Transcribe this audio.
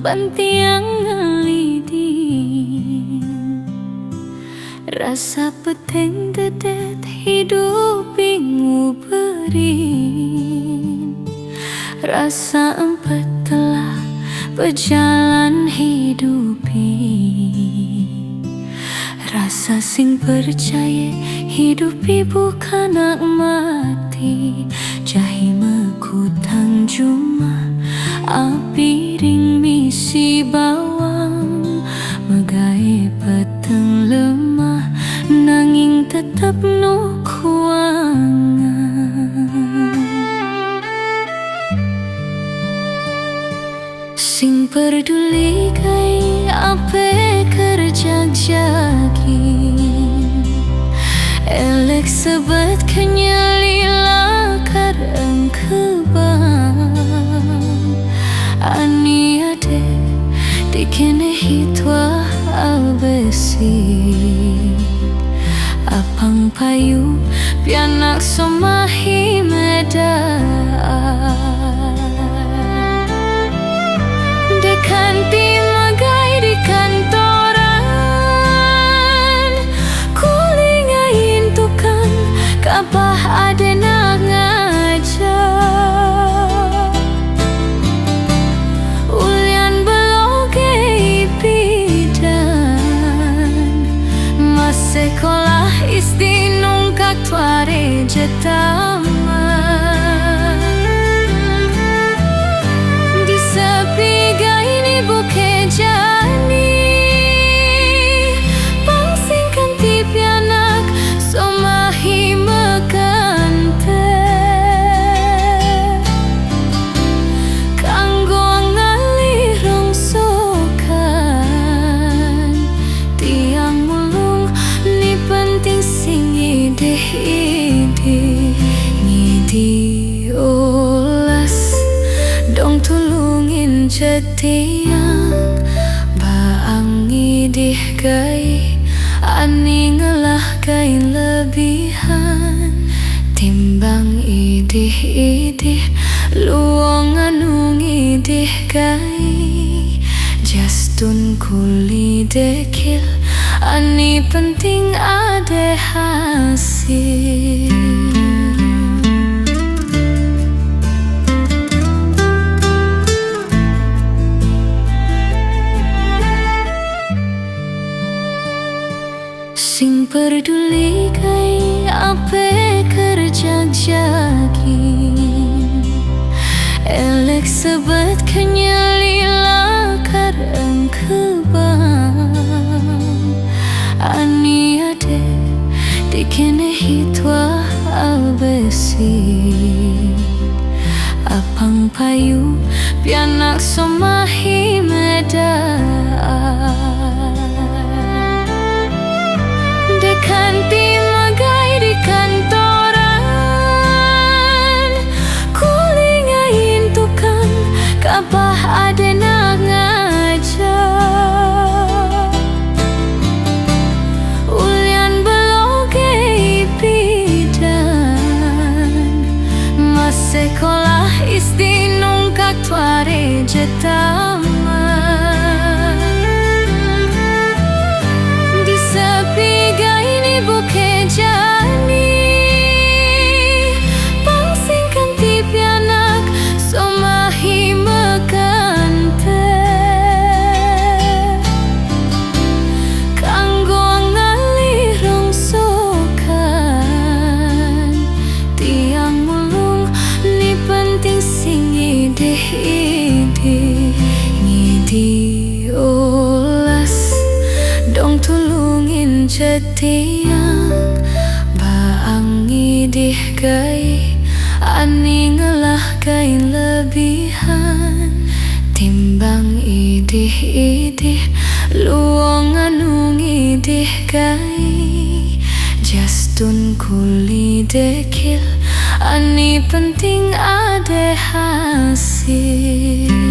bantiang ngelidin rasa peteng dedet hidup bingung berin rasa empat telah berjalan hidupi rasa sing percaya hidupi bukan nak mati jahi mekutang juma api ring misi bawang megai peteng lemah nanging tetap no kuangan sing peduli kai ape kerja jagin elek sebat kenyalila kareng kebang ani ade dikene hitwa albesi apang payu pianak somahi medan dekanti magai di kantoran kulingain tukang kabah ade nak ngajak ulian beloge bidan mas sekolah isti nungkak tuare jetama di sepi gaini buke jani pangsingkan tipi anak somahi mekante kanggo ngali rongsokan tiang mulung ni penting sing ide ngidi olas dong tulungin jetiang baang idih gai ani ngelah gai lebihan timbang idih luong anu ngidih gai justun kuli dekil ani penting ade hasil sing peduli kai ape kerja jagin elek sebat kenyalila kareng kebang ani ade dikene hitwa albesi apang payu pianak somahi medan dekanti magai di kantoran kulingain tukang kabah ade nak ngajak ulian beloge bidan mas sekolah isti nungkak tuare jetama di sepi buke jani pangsingkan tipi anak somahi mekante kanggo ngali rongsokan tiang mulung ni penting sing ide ngidi olas dong tulungin jetiang baang idih gai ani ngelah gai lebihan timbang idih luong anu ngidih gai justun kuli dekil ani penting ade hasil